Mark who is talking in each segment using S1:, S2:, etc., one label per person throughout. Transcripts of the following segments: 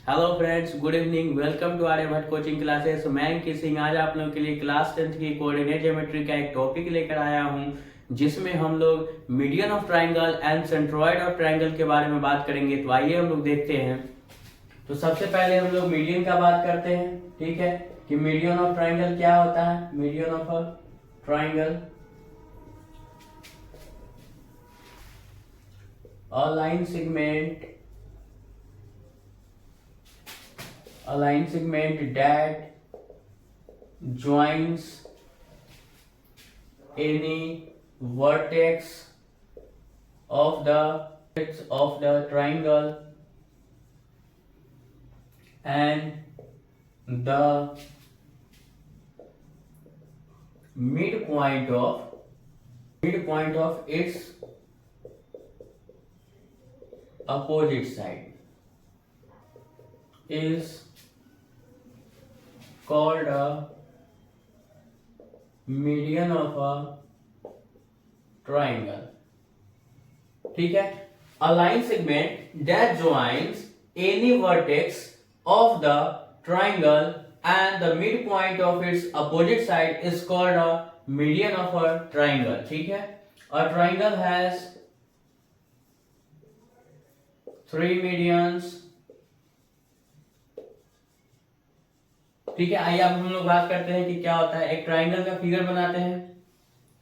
S1: Hello friends, good evening. Welcome to Aryabhatta coaching classes. मैं अंकित सिंह आज आप लोगों के लिए क्लास 10th की कोऑर्डिनेट ज्योमेट्री का एक टॉपिक लेकर आया हूं, जिसमें हम लोग median of triangle and centroid of triangle के बारे में बात करेंगे। तो आइए हम लोग देखते हैं। तो सबसे पहले हम लोग मीडियन का बात करते हैं, ठीक है, कि मीडियन ऑफ ट्राइंगल क्या होता है। Median of a triangle, a line segment that joins any vertex of the triangle and the midpoint of its opposite side is called a median of a triangle। ठीक है, a line segment that joins any vertex of the triangle and the midpoint of its opposite side is called a median of a triangle। ठीक है, a triangle has three medians। ठीक है, आइए अब हम लोग बात करते हैं कि क्या होता है। एक ट्राइंगल का फिगर बनाते हैं,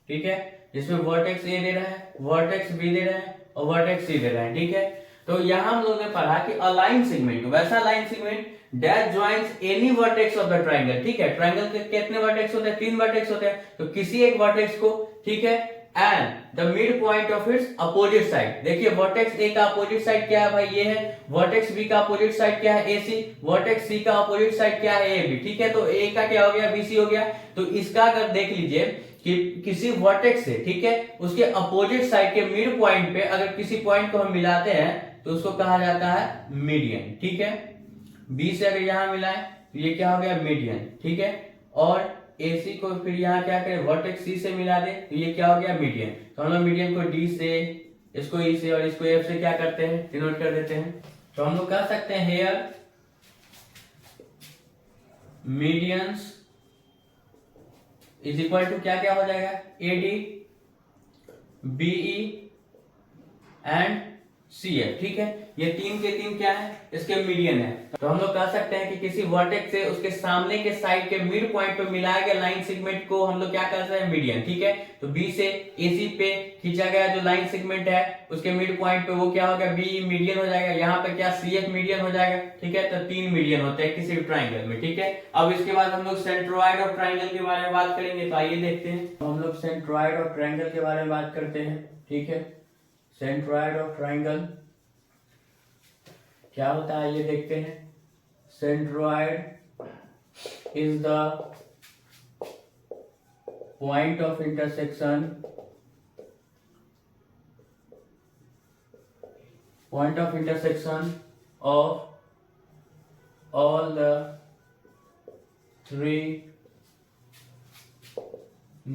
S1: ठीक है, जिसमें वर्टेक्स ए दे रहा है, वर्टेक्स बी दे रहा है और वर्टेक्स सी दे रहा है। ठीक है, तो यहां हम लोगों ने पढ़ा कि अ लाइन सेगमेंट, वैसा line segment that joins any vertex of the triangle. ठीक है, ट्राइंगल के कितने वर्टेक्स होते हैं? 3 वर्टेक्स होते हैं। तो किसी एक वर्टेक्स को, ठीक है, and the mid point of its opposite side. देखिए, वर्टेक्स ए का अपोजिट साइड क्या है भाई? ये है। वर्टेक्स बी का अपोजिट साइड क्या है? AC। वर्टेक्स सी का अपोजिट साइड क्या है? AB। ठीक है, तो ए का क्या हो गया? BC हो गया। तो इसका अगर देख लीजिए कि किसी वर्टेक्स से, ठीक है, उसके अपोजिट साइड के मिड पॉइंट पे अगर किसी पॉइंट को हम मिलाते हैं तो उसको कहा जाता है मीडियन। ठीक है, बी से अगर यहां मिलाएं तो ये क्या हो गया? मीडियन। ठीक है, और AC को फिर यहाँ क्या करें? वर्टेक्स C से मिला दे तो ये क्या हो गया? मीडियन। तो हम लोग मीडियन को D से, इसको E से और इसको F से क्या करते हैं? डिनोट कर देते हैं। तो हम लोग कह सकते हैं here medians is equal to क्या क्या हो जाएगा? AD, BE and CF। ठीक है, ये तीन के तीन क्या है? इसके मीडियन है। तो हम लोग कह सकते हैं कि किसी वर्टेक्स से उसके सामने के साइड के मिड पॉइंट पे मिलाया गया लाइन सेगमेंट को हम लोग क्या कर सकते हैं? मीडियन। ठीक है, तो B से AC पे खींचा गया जो लाइन सेगमेंट है उसके मिड पॉइंट पे वो क्या हो गया? BE मीडियन हो जाएगा। यहाँ पे क्या? CF मीडियन हो जाएगा। ठीक है, तो 3 मीडियन होते हैं किसी ट्राइंगल में। ठीक है, अब इसके बाद हम लोग सेंट्रोइड ऑफ ट्राइंगल के बारे में बात करेंगे। तो आइए देखते हैं, हम लोग सेंट्रोइड ऑफ ट्राइंगल के बारे में बात करते हैं। ठीक है, सेंट्रोइड ऑफ ट्राइंगल क्या होता है ये देखते हैं। Centroid is the point of intersection of all the 3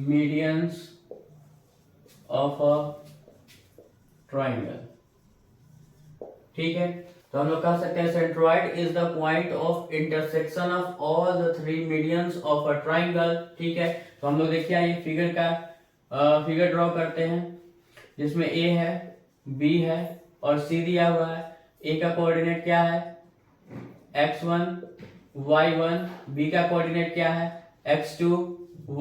S1: medians of a triangle. ठीक है, तो हम लोग कह सकते हैं centroid is the point of intersection of all the 3 medians of a triangle. ठीक है, तो हम लोग देखिए ये फिगर का फिगर ड्रॉ करते हैं, जिसमें A है, B है और C दिया हुआ है। A का कोऑर्डिनेट क्या है? x1 y1। B का कोऑर्डिनेट क्या है? x2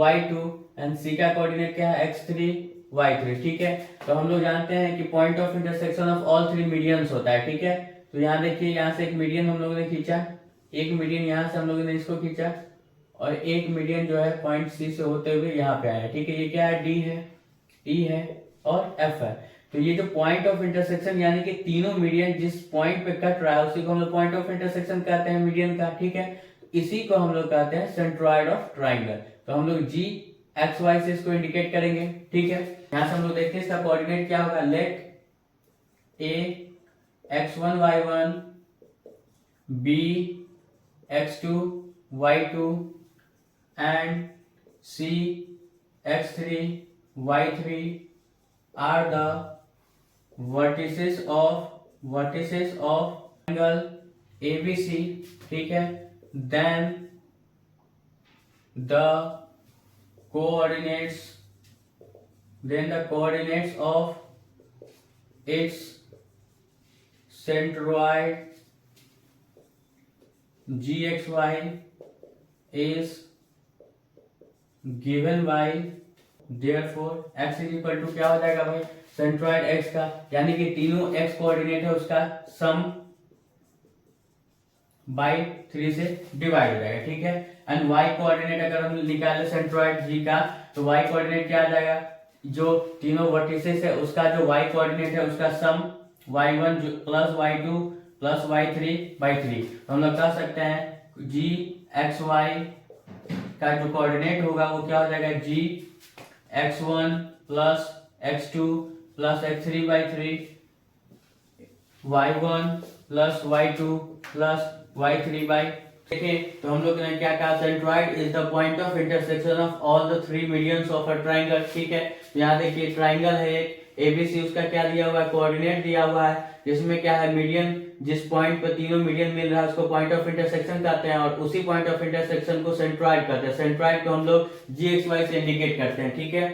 S1: y2 एंड C का कोऑर्डिनेट क्या है? x3 y3। ठीक है, तो हम लोग जानते हैं कि point of intersection of all 3 medians होता है। ठीक है, तो यहाँ देखिए, यहाँ से एक मीडियन हम लोगों ने खींचा, एक मीडियन यहाँ से हम लोगों ने इसको खींचा और एक मीडियन जो है पॉइंट C से होते हुए यहाँ पे आया। ठीक है, ये क्या है? D है, E है और F है। तो ये जो पॉइंट ऑफ इंटरसेक्शन यानी कि तीनों मीडियन जिस पॉइंट पे कट रहा है उसी को हम लोग पॉइंट ऑफ इंटरसेक्शन कहते हैं मीडियन का। ठीक है, इसी को हम लोग कहते हैं सेंट्रोइड ऑफ ट्राइंगल। तो हम लोग G XY से इसको इंडिकेट करेंगे। ठीक है, यहाँ से हम लोग देखते हैं इसका कोऑर्डिनेट क्या होगा। Let A x1 y1 B x2 y2 and C x3 y3 are the vertices of triangle ABC, ठीक है, then the coordinates of its centroid GXY is given by, therefore x is equal to क्या हो जाएगा भाई, centroid x का, यानी कि तीनों x कोऑर्डिनेट है उसका सम बाई 3 से डिवाइड हो जाएगा, ठीक है। एंड y कोऑर्डिनेट अगर हम निकाले सेंट्रॉइड g का, तो y कोऑर्डिनेट क्या आ जाएगा, जो तीनों वर्टिसेस है उसका जो y कोऑर्डिनेट है उसका सम y1 plus y2 plus y3 by 3। तो हम लोग कह सकते हैं g xy का जो कोऑर्डिनेट होगा वो क्या हो जाएगा, g x1 plus x2 plus x3 by 3, y1 plus y2 plus y3 by. देखिए तो हम लोग ने क्या कहा, centroid is the point of intersection of all the three medians of a triangle, ठीक है। यहाँ देखिए ट्राइंगल है एक ABC, उसका क्या दिया हुआ है, कोऑर्डिनेट दिया हुआ है, जिसमें क्या है मीडियन, जिस पॉइंट पर तीनों मीडियन मिल रहा है उसको पॉइंट ऑफ इंटरसेक्शन कहते हैं, और उसी पॉइंट ऑफ इंटरसेक्शन को सेंट्रॉइड कहते हैं। सेंट्रॉइड को हम लोग GXY से इंडिकेट करते हैं, ठीक है।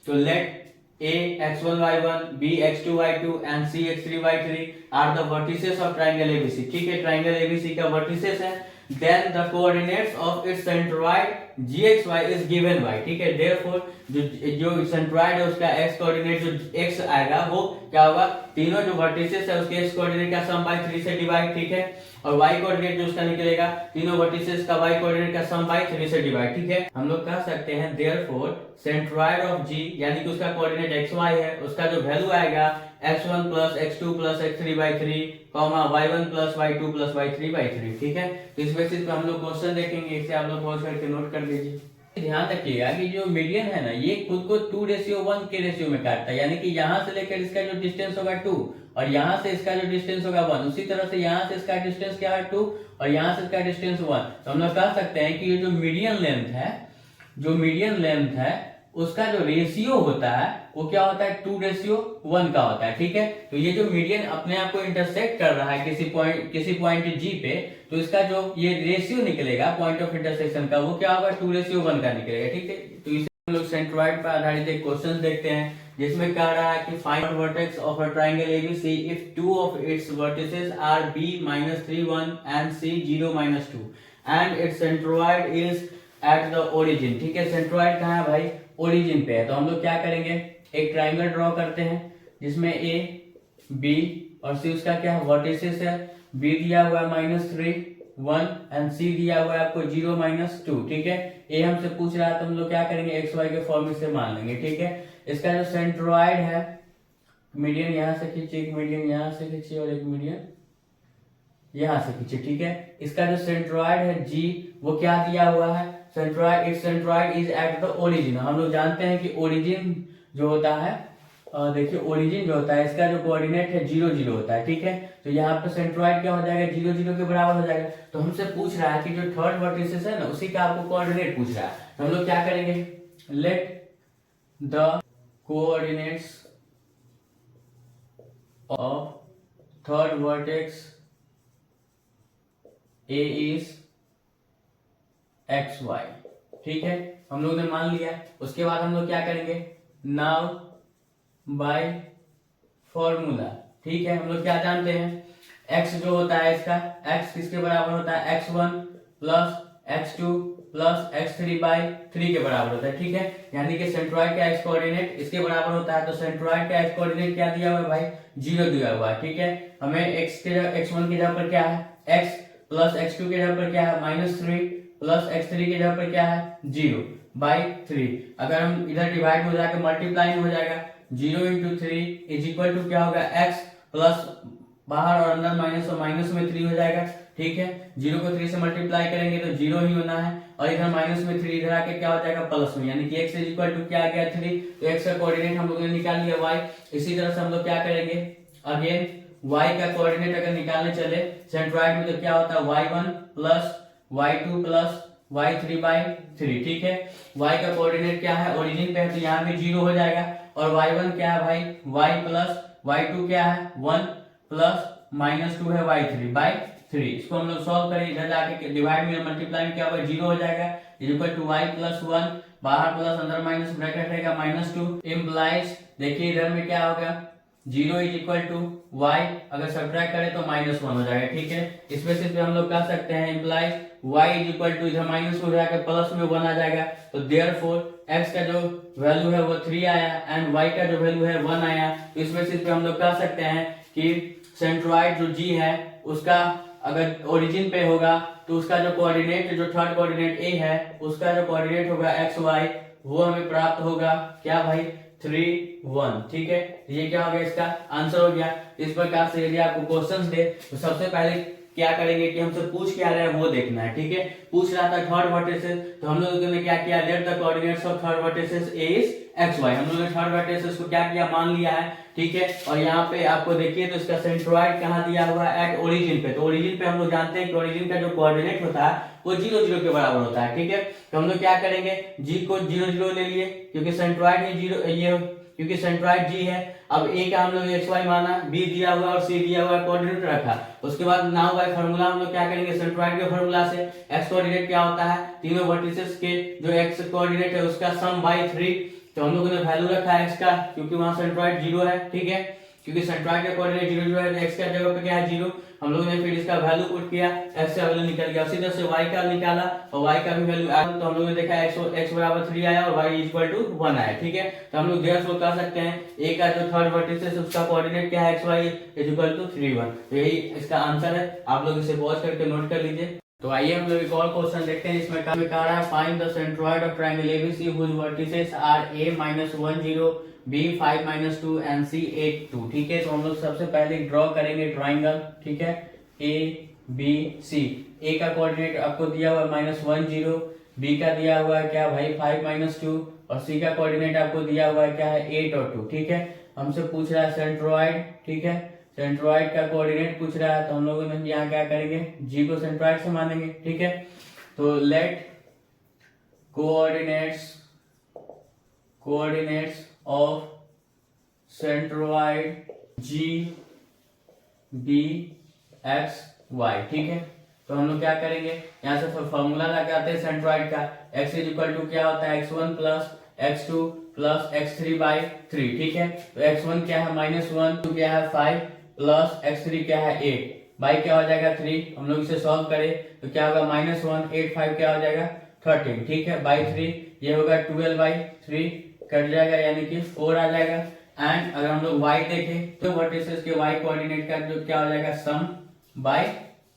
S1: तो late A x1 y1, B x2 y2 and C x3 y3 are the vertices of triangle ABC, ठीक है, ट्राइंगल ABC का वर्टिसेस है। Then the coordinates of its centroid GXY is given by, ठीक है। Therefore जो centroid है उसका x coordinate जो x आएगा वो क्या होगा, तीनों जो वर्टिसेस है उसके x कोऑर्डिनेट का सम बाय 3 से डिवाइड, ठीक है। और y कोऑर्डिनेट जो उसका निकलेगा, तीनों वर्टिसेस का y कोऑर्डिनेट का सम बाय 3 से डिवाइड, ठीक है। हम लोग कह सकते हैं therefore सेंट्रॉइड ऑफ G, यानी कि उसका कोऑर्डिनेट xy है, उसका जो वैल्यू आएगा x1 plus x2 plus x3 by 3, y1 plus y2 plus y3 by 3, ठीक है। तो इस बेसिस पे हम लोग क्वेश्चन देखेंगे, इसे आप लोग पॉज करके नोट कर लीजिए। ध्यान रखिएगा कि जो मीडियन है ना, ये खुद को 2:1 के रेशियो में काटता है, यानी कि यहाँ से लेकर इसका जो डिस्टेंस होगा 2 और यहाँ से इसका जो डिस्टेंस होगा 1, उसी तरह से यहाँ से इसका डिस्टेंस क्या है 2 और यहाँ से इसका डिस्टेंस 1। तो हम लोग कह सकते हैं कि ये जो मीडियन लेंथ है उसका जो रेशियो होता है वो क्या होता है, 2:1 का होता है, ठीक है। तो ये जो मीडियन अपने आप को इंटरसेक्ट कर रहा है किसी पॉइंट G पे, तो इसका जो ये रेशियो निकलेगा पॉइंट ऑफ इंटरसेक्शन का वो क्या होगा, 2:1 का निकलेगा, ठीक है। तो इसे हम लोग सेंट्रॉइड पर आधारित एक क्वेश्चन देखते हैं, जिसमें कह रहा है कि find vertex of a triangle ABC if two of its vertices are B -3 1 and C 0 -2 and its centroid is at the origin, ठीक है। सेंट्रॉइड कहाँ है भाई, ओरिजिन पे है। तो हम लोग क्या करेंगे, एक ट्राइंगल ड्रॉ करते हैं जिसमें A B और C उसका क्या है, वर्टिसेस है। B दिया हुआ है -3 1 एंड C दिया हुआ है आपको 0 -2, ठीक है। A हमसे पूछ रहा है तो हम लोग क्या करेंगे, XY के फॉर्म से मान लेंगे, ठीक है। इसका जो सेंट्रॉइड है, मीडियन यहाँ से खींचिए, एक मीडियन यहाँ से खींचिए और एक मीडियन यहाँ से खींचे, ठीक है। इसका जो सेंट्रॉइड है G वो क्या दिया हुआ है, centroid is at the origin. हम लोग जानते हैं कि ओरिजिन जो होता है, देखिए ओरिजिन जो होता है इसका जो कोऑर्डिनेट है 0 0 होता है, ठीक है। तो यहाँ पे सेंट्रॉइड क्या हो जाएगा, 0 0 के बराबर हो जाएगा। तो हमसे पूछ रहा है कि जो थर्ड वर्टिसेस है ना उसी का आपको कोऑर्डिनेट पूछ रहा है। तो हम लोग क्या करेंगे, let the coordinates of third vertex A is XY, ठीक है। हम लोग ने मान लिया। उसके बाद हम लोग क्या करेंगे, नाउ बाय फॉर्मूला, ठीक है। हम लोग क्या जानते हैं, x जो होता है इसका, x किसके बराबर होता है, x1 plus x2 plus x3 by 3 के बराबर होता है, ठीक है। यानी कि सेंट्रॉइड का x कोऑर्डिनेट इसके बराबर होता है। तो सेंट्रॉइड का x कोऑर्डिनेट क्या दिया हुआ है भाई, 0 दिया हुआ है, ठीक है। हमें x1 की जगह पर क्या है, x प्लस x2 के जगह पर क्या है -3 प्लस x3 के जगह पर क्या है 0 बाई 3। अगर हम इधर डिवाइड हो जाकर मल्टीप्लाई हो जाएगा, 0 × 3 इज इक्वल टू क्या होगा, x प्लस बाहर और अंदर माइनस और माइनस में 3 हो जाएगा, ठीक है। 0 को 3 से मल्टीप्लाई करेंगे तो 0 ही होना है, और इधर माइनस में 3 इधर आके क्या हो जाएगा, प्लस में, यानी कि x इज इक्वल टू क्या आ गया 3। तो x का कोऑर्डिनेट हम लोगों ने निकाल लिया y। इसी तरह से हम लोग क्या करेंगे, अगेन y का कोऑर्डिनेट अगर निकालने चले सेंट्रॉइड में तो क्या होता है, y1 plus y2 plus y3 by 3, ठीक है। y का कोऑर्डिनेट क्या है, ओरिजिन पे है तो यहाँ भी 0 हो जाएगा। और y1 क्या है भाई, y प्लस y2 क्या है 1 प्लस -2 है y3 बाई 3। इसको हम लोग सॉल्व करें, इधर जाके डिवाइड में मल्टीप्लाई में क्या होगा, 0 हो जाएगा, is equal to y plus 1, बाहर प्लस अंदर माइनस ब्रैकेट रहेगा -2 इम्प्लाइज, देखिए इधर में क्या होगा 0 इज इक्वल टू y, अगर सब्ट्रैक्ट करें तो -1 हो जाएगा, ठीक है। इस बेसिस पे हम लोग कह सकते हैं implies y is equal to इधर माइनस हो जाएगा प्लस में 1 आ जाएगा, तो देयरफॉर x का जो वैल्यू है वो 3 आया एंड y का जो वैल्यू है 1 आया। तो इस बेसिस पे हम लोग कह सकते हैं कि सेंट्रॉइड जो g है उसका अगर ओरिजिन पे होगा तो उसका जो कोऑर्डिनेट, जो थर्ड कोऑर्डिनेट a है, उसका जो कोऑर्डिनेट होगा x y, वो हमें प्राप्त होगा क्या भाई 3 1, ठीक है। ये क्या हो गया, इसका आंसर हो गया। इस प्रकार से यदि आपको क्वेश्चंस दे तो सबसे पहले क्या करेंगे कि हमसे पूछ क्या रहा है वो देखना है, ठीक है। पूछ रहा था थर्ड वर्टिसेस, तो हम लोगों ने क्या किया, let the coordinates of third vertices is xy, हम लोगों ने थर्ड वर्टिसेस को क्या किया, मान लिया है, ठीक है। और यहाँ पे आपको देखिए तो इसका सेंट्रॉइड कहाँ दिया हुआ है, एट ओरिजिन पे। तो ओरिजिन पे हम लोग जानते हैं कि ओरिजिन का जो कोऑर्डिनेट होता है वो 0 0 के बराबर होता है, ठीक है। तो हम लोग क्या करेंगे, g को 0 0 ले लिए क्योंकि सेंट्रॉइड में 0 ये क्योंकि सेंट्रॉइड g है। अब a का हम लोग xy माना, b दिया हुआ और c दिया हुआ कोऑर्डिनेट रखा। उसके बाद नाउ बाय फार्मूला हम लोग क्या करेंगे, सेंट्रॉइड के फार्मूला से x कोऑर्डिनेट क्या होता है, तीनों वर्टिसेस के जो x कोऑर्डिनेट है उसका सम बाय 3। तो हम लोगों ने वैल्यू रखा है x का क्योंकि वहां सेंट्रॉइड 0 है, ठीक है। क्योंकि सेंट्रॉइड का कोऑर्डिनेट 0 0 है तो x का जगह पे क्या है 0, हम लोगों ने फिर इसका वैल्यू पुट किया, x का वैल्यू निकल गया। उसी तरह से y का निकाला और y का भी वैल्यू आया, तो हम लोगों ने देखा x बराबर 3 आया और y इक्वल टू 1 आया, ठीक है। तो हम लोग देयरफॉर कह सकते हैं a का जो थर्ड वर्टिसेस है उसका कोऑर्डिनेट क्या है xy इज इक्वल टू 3 1। तो यही इसका आंसर है, आप लोग इसे पॉज करके नोट कर लीजिए। तो आइए हम लोग एक और क्वेश्चन देखते हैं। इसमें कह रहा है find the centroid of triangle ABC whose vertices are a -1 0 b 5 -2 and c 8 2, ठीक है। तो हम लोग सबसे पहले ड्रॉ करेंगे ट्रायंगल, ठीक है, a b c। a का कोऑर्डिनेट आपको दिया हुआ है -1 0, b का दिया हुआ है क्या भाई 5 -2 और c का कोऑर्डिनेट आपको दिया हुआ है क्या है 8 और 2, ठीक है। हमसे पूछ रहा है सेंट्रॉइड, ठीक है, सेंट्रॉइड का कोऑर्डिनेट पूछ रहा है, तो हम लोगों ने यहाँ क्या करेंगे, g को सेंट्रॉइड से मानेंगे, ठीक है। तो let coordinates of centroid g b x y, ठीक है। तो हम लोग क्या करेंगे, यहाँ से फॉर्मूला लगाते हैं सेंट्रॉइड का, x इज इक्वल टू क्या होता है x1 plus x2 plus x3 by 3, ठीक है। तो x1 क्या है -1, 2 क्या है 5 प्लस x3 क्या है 8, बाई क्या हो जाएगा 3। हम लोग इसे सॉल्व करें तो क्या होगा -1 8 5 क्या हो जाएगा 13, ठीक है, बाई 3 ये होगा 12 बाई 3 कट जाएगा यानी कि 4 आ जाएगा। एंड अगर हम लोग y देखें तो वर्टिसेस के y कोऑर्डिनेट का जो क्या हो जाएगा सम बाई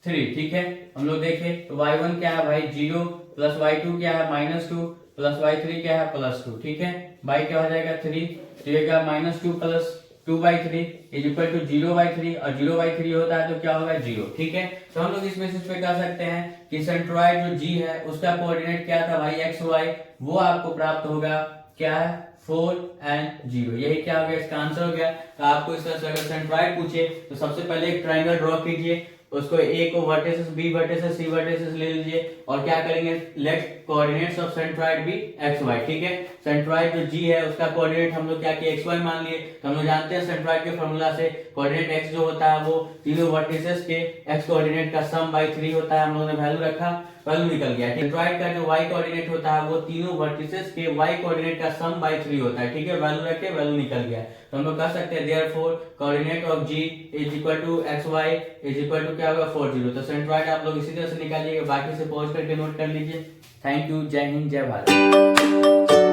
S1: 3, ठीक है। हम लोग देखें तो y1 क्या है भाई 0 प्लस y2 क्या है -2 प्लस y3 क्या है +2, ठीक है, बाई क्या हो जाएगा 3, तो ये क्या -2 प्लस 2/3 इज इक्वल टू 0/3 और 0/3 होता है तो क्या होगा 0, ठीक है। तो हम लोग इस बेसिस पे कह सकते हैं कि सेंट्रॉइड जो g है उसका कोऑर्डिनेट क्या था भाई xy, वो आपको प्राप्त होगा क्या है 4 and 0, यही क्या हो गया, इसका आंसर हो गया। तो आपको इस तरह से अगर सेंट्रॉइड पूछे तो सबसे पहले एक ट्रायंगल ड्रॉ कीजिए, उसको a को vertices b vertices c vertices ले लीजिए और क्या करेंगे, let coordinates of centroid be xy, ठीक है। सेंट्रॉइड जो g है उसका कोऑर्डिनेट हम लोग क्या किए xy मान लिए, तो हम लोग जानते हैं सेंट्रॉइड के फार्मूला से कोऑर्डिनेट x जो होता है वो तीनों वर्टिसेस के x कोऑर्डिनेट का सम बाय 3 होता है। हम लोगों ने वैल्यू रखा, वैल्यू निकल गया। सेंट्रॉइड का जो y कोऑर्डिनेट होता है वो तीनों वर्टिसेस के y कोऑर्डिनेट का सम बाय 3 होता है, ठीक है, वैल्यू रखे, वैल्यू निकल गया। तो हम लोग कह सकते हैं therefore coordinate of g is equal to xy is equal to क्या होगा 4 0। तो सेंट्रॉइड आप लोग इसी तरह से निकालिएगा, बाकी से पॉज करके नोट कर लीजिए। थैंक यू, जय हिंद, जय भारत।